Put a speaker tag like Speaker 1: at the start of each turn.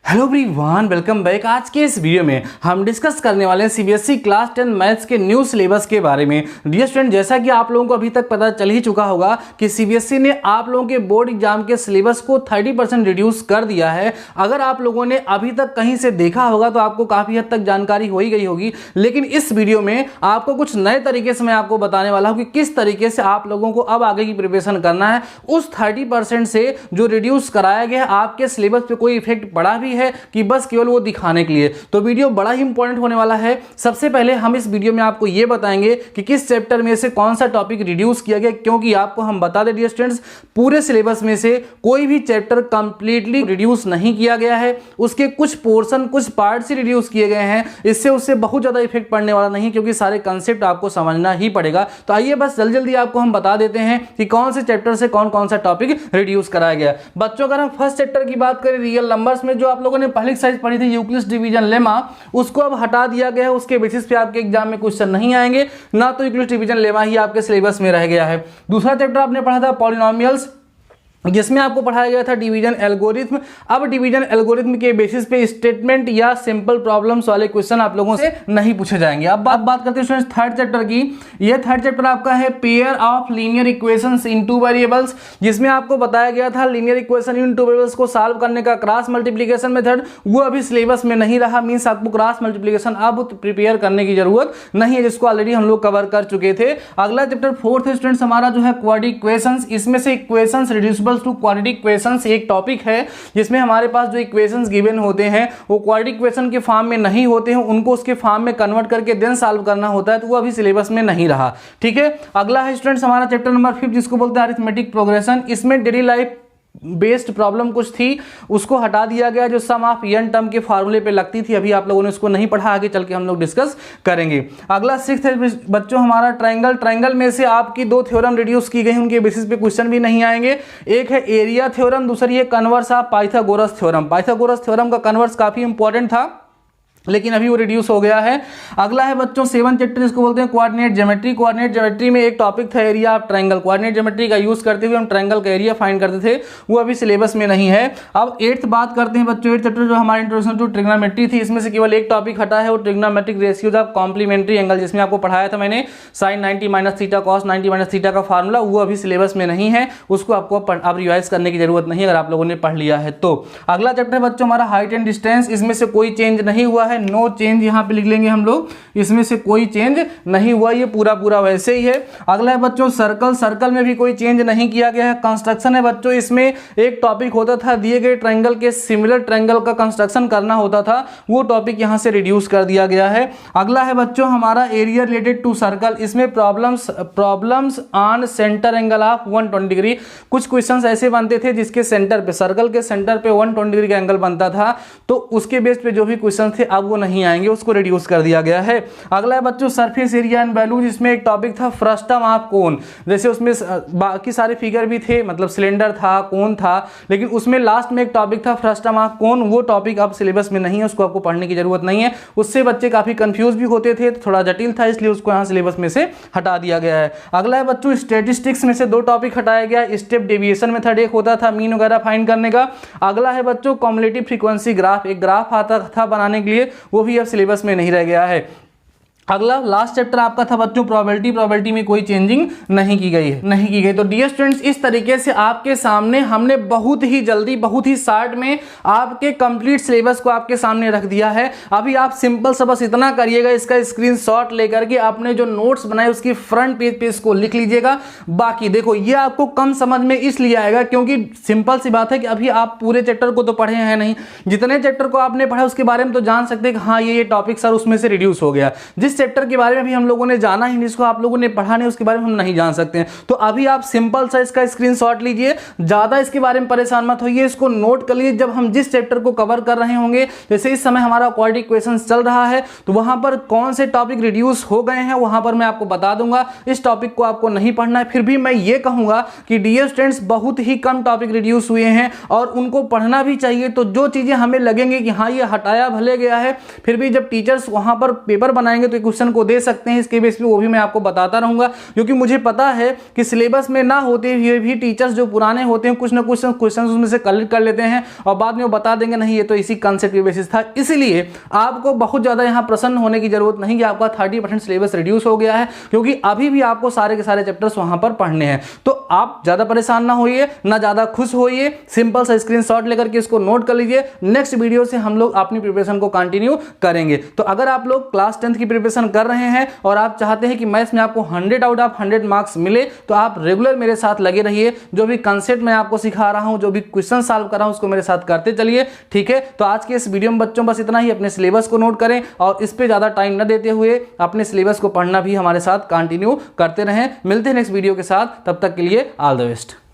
Speaker 1: Hello everyone, welcome back. आज के इस वीडियो में हम डिस्कस करने वाले हैं सीबीएसई क्लास 10 मैथ्स के न्यू सिलेबस के बारे में। डियर स्टूडेंट, जैसा कि आप लोगों को अभी तक पता चल ही चुका होगा कि सीबीएसई ने आप लोगों के बोर्ड एग्जाम के सिलेबस को 30% रिड्यूस कर दिया है। अगर आप लोगों ने अभी तक कहीं से देखा होगा तो आपको काफ़ी हद तक जानकारी हो ही गई होगी, लेकिन इस वीडियो में आपको कुछ नए तरीके से मैं आपको बताने वाला हूँ कि किस तरीके से आप लोगों को अब आगे की प्रिपरेशन करना है। उस 30% से जो रिड्यूस कराया गया है, आपके सिलेबस पे कोई इफेक्ट पड़ा भी है कि बस केवल वो दिखाने के लिए? तो वीडियो बड़ा ही इंपॉर्टेंट होने वाला है। सबसे पहले हम इस वीडियो में आपको ये बताएंगे कि किस चैप्टर में से कौन सा टॉपिक रिड्यूस किया गया, क्योंकि आपको हम बता दें डियर स्टूडेंट्स, पूरे सिलेबस में से कोई भी चैप्टर कंप्लीटली रिड्यूस नहीं किया गया है। उसके कुछ पोर्शन, कुछ पार्ट से रिड्यूस किए गए हैं। इससे उससे बहुत ज्यादा इफेक्ट पड़ने वाला नहीं, क्योंकि सारे कंसेप्ट आपको समझना ही पड़ेगा। तो आइए बस जल्दी जल्दी आपको हम बता देते हैं कि कौन से चैप्टर से कौन कौन सा टॉपिक रिड्यूस कराया गया। बच्चों, अगर हम फर्स्ट चैप्टर की बात करें, रियल नंबर्स में जो आप लोगों ने पहली एक्सरसाइज पढ़ी थी यूक्लिड्स डिवीजन लेमा, उसको अब हटा दिया गया है। उसके बेसिस पे आपके एग्जाम में क्वेश्चन नहीं आएंगे, ना तो यूक्लिड्स डिवीजन लेमा ही आपके सिलेबस में रह गया है। दूसरा चैप्टर आपने पढ़ा था पॉलिनोमियल्स, जिसमें आपको पढ़ाया गया था डिवीजन एल्गोरिथम। अब डिवीजन एल्गोरिथम के बेसिस पे स्टेटमेंट या सिंपल प्रॉब्लम्स वाले क्वेश्चन आप लोगों से नहीं पूछे जाएंगे। अब बात करते हैं स्टूडेंट्स थर्ड चैप्टर की। यह थर्ड चैप्टर आपका है pair of linear equations in two variables, जिसमें आपको बताया गया था linear equation in two variables को सॉल्व करने का क्रॉस मल्टीप्लिकेशन मेथड। वो अभी सिलेबस में नहीं रहा, मीन्स आपको क्रॉस मल्टीप्लिकेशन अब प्रिपेयर करने की जरूरत नहीं है, जिसको ऑलरेडी हम लोग कवर कर चुके थे। अगला चैप्टर फोर्थ स्टूडेंट्स हमारा जो है क्वाड्रेटिक इक्वेशंस। इसमें से equations reducible to quadratic equations एक टॉपिक है, जिसमें हमारे पास जो इक्वेशंस गिवन होते हैं वो क्वाड्रेटिक इक्वेशन के फॉर्म में नहीं होते हैं, उनको उसके फॉर्म में कन्वर्ट करके देन सॉल्व करना होता है। तो वो अभी सिलेबस में नहीं रहा। ठीक है, अगला है स्टूडेंट्स हमारा चैप्टर नंबर 5, जिसको बोलते हैं अरिथमेटिक प्रोग्रेशन। इसमें डेली लाइफ बेस्ड प्रॉब्लम कुछ थी, उसको हटा दिया गया, जो सम ऑफ n टर्म के फार्मूले पे लगती थी। अभी आप लोगों ने उसको नहीं पढ़ा, आगे चल के हम लोग डिस्कस करेंगे। अगला सिक्स्थ है बच्चों हमारा ट्रायंगल में से आपकी दो थ्योरम रिड्यूस की गई, उनके बेसिस पे क्वेश्चन भी नहीं आएंगे। एक है एरिया थ्योरम, दूसरी है converse of Pythagoras theorem. Pythagoras theorem का कन्वर्स काफी इंपॉर्टेंट था, लेकिन अभी वो रिड्यूस हो गया है। अगला है बच्चों 7 चैप्टर, इसको बोलते हैं कोऑर्डिनेट ज्योमेट्री। कोऑर्डिनेट ज्योमेट्री में एक टॉपिक था area of triangle. Coordinate geometry का यूज करते हुए हम ट्रायंगल का एरिया फाइंड करते थे, वो अभी सिलेबस में नहीं है। अब 8th बात करते हैं बच्चों। 8th चैप्टर जो हमारे इंट्रोडक्शन टू ट्रिग्नोमेट्री थी, इसमें से केवल एक टॉपिक हटा है, वो trigonometric ratios of complementary angle, जिसमें आपको पढ़ाया था मैंने sin 90 - थीटा cos 90 - थीटा का फार्मूला। वो अभी सिलेबस में नहीं है, उसको आपको अब रिवाइज करने की जरूरत नहीं है अगर आप लोगों ने पढ़ लिया है तो। अगला चैप्टर बच्चों हमारा हाइट एंड डिस्टेंस। इसमें से कोई चेंज नहीं हुआ है, नो चेंज यहाँ पे लिख लेंगे हम लोग, इसमें से कोई चेंज नहीं हुआ, ये पूरा वैसे ही है। अगला है बच्चों सर्कल में भी कोई चेंज नहीं किया गया है। कंस्ट्रक्शन है बच्चों, इसमें एक टॉपिक होता था दिए गए ट्रायंगल के सिमिलर ट्रायंगल का कंस्ट्रक्शन करना होता था, वो टॉपिक यहाँ से रिड्यूस कर दिया गया है। अगला है बच्चों हमारा एरिया रिलेटेड टू सर्कल। इसमें problems on centre angle of 120 degree. कुछ क्वेश्चन ऐसे बनते थे जिसके सेंटर पे, सर्कल के सेंटर पे 120 डिग्री का एंगल बनता था, तो उसके बेस पे जो भी क्वेश्चन थे अब वो नहीं आएंगे, उसको रिड्यूस कर दिया गया है। अगला है बच्चों सरफेस एरिया एंड वैल्यू, जिसमें एक टॉपिक था फ्रस्टम ऑफ कोन। जैसे उसमें बाकी सारे फिगर भी थे, मतलब सिलेंडर था, कोन था, लेकिन उसमें लास्ट में एक टॉपिक था फ्रस्टम ऑफ कोन। वो टॉपिक अब सिलेबस में नहीं है, उसको आपको पढ़ने की जरूरत नहीं है। उससे बच्चे काफी कंफ्यूज भी होते थे, थोड़ा जटिल था, इसलिए उसको यहाँ सिलेबस में से हटा दिया गया है। अगला है बच्चों स्टैटिस्टिक्स में से दो टॉपिक हटाया गया। स्टेप डेविएशन मेथड एक होता था मीन वगैरह फाइंड करने का। अगला है बच्चों कॉम्युलेटिव फ्रीक्वेंसी ग्राफ, एक ग्राफ आता था बनाने के लिए, वो भी अब सिलेबस में नहीं रह गया है। अगला लास्ट चैप्टर आपका था बच्चों प्रोबेबिलिटी में कोई चेंजिंग नहीं की गई। तो डियर स्टूडेंट्स, इस तरीके से आपके सामने हमने बहुत ही जल्दी, बहुत ही शॉर्ट में आपके कंप्लीट सिलेबस को आपके सामने रख दिया है। अभी आप सिंपल सा बस इतना करिएगा, इसका स्क्रीनशॉट लेकर के आपने जो नोट्स बनाए उसकी फ्रंट पेज पे इसको लिख लीजिएगा। बाकी देखो, ये आपको कम समझ में इसलिए आएगा क्योंकि सिंपल सी बात है कि अभी आप पूरे चैप्टर को तो पढ़े हैं नहीं, जितने चैप्टर को आपने पढ़ा उसके बारे में तो जान सकते हैं कि हाँ ये टॉपिक सर उसमें से रिड्यूस हो गया। जिस चैप्टर के बारे में भी हम लोगों ने जाना ही, जिसको आप लोगों ने पढ़ा नहीं, उसके बारे में हम नहीं जान सकते हैं। तो अभी आप सिंपल सा इसका स्क्रीनशॉट लीजिए, ज्यादा इसके बारे में परेशान मत होइए, इसको नोट कर लीजिए। जब हम जिस चैप्टर को कवर कर रहे होंगे, जैसे इस समय हमारा क्वाड्रेटिक इक्वेशंस चल रहा है, तो वहां पर कौन से टॉपिक रिड्यूस हो गए हैं वहां पर मैं आपको बता दूंगा। इस टॉपिक को आपको नहीं पढ़ना है, फिर भी मैं ये कहूंगा कि डियर स्टूडेंट्स बहुत ही कम टॉपिक रिड्यूस हुए हैं और उनको पढ़ना भी चाहिए। तो जो चीजें हमें लगेंगे कि हाँ ये हटाया भले गया है, फिर भी जब टीचर्स वहां पर पेपर बनाएंगे तो एक क्वेश्चन को दे सकते हैं इसके बेस पे, वो भी मैं आपको बताता रहूंगा, क्योंकि मुझे पता है कि सिलेबस में ना होते हुए भी टीचर्स जो पुराने होते हैं कुछ ना कुछ क्वेश्चन उसमें से कलेक्ट कर लेते हैं और बाद में वो बता देंगे नहीं ये तो इसी कॉन्सेप्ट के बेसिस था। इसलिए आपको बहुत ज्यादा यहां प्रसन्न होने की जरूरत नहीं कि आपका 30% सिलेबस रिड्यूस हो गया है, क्योंकि अभी भी आपको सारे के सारे चैप्टर्स वहां पर पढ़ने हैं। तो आप ज्यादा परेशान ना होइए, ना ज्यादा खुश होइए, सिंपल सा स्क्रीनशॉट लेकर के इसको नोट कर लीजिए। नेक्स्ट वीडियो से हम लोग अपनी प्रिपरेशन को कंटिन्यू करेंगे। तो अगर आप लोग क्लास 10th की प्रिपरेशन कर रहे हैं और आप चाहते हैं कि मैथ्स में आपको 100 आउट ऑफ 100 मार्क्स मिले, तो आप रेगुलर मेरे साथ लगे रहिए। जो भी कंसेप्ट मैं आपको सिखा रहा हूं, जो भी क्वेश्चन सॉल्व कर रहा हूं, उसको मेरे साथ करते चलिए, ठीक है। तो आज के इस वीडियो में बच्चों बस इतना ही। अपने सिलेबस को नोट करें और इस पे ज्यादा टाइम न देते हुए अपने सिलेबस को पढ़ना भी हमारे साथ कंटिन्यू करते रहें। मिलते हैं नेक्स्ट वीडियो के साथ, तब तक के लिए ऑल द बेस्ट।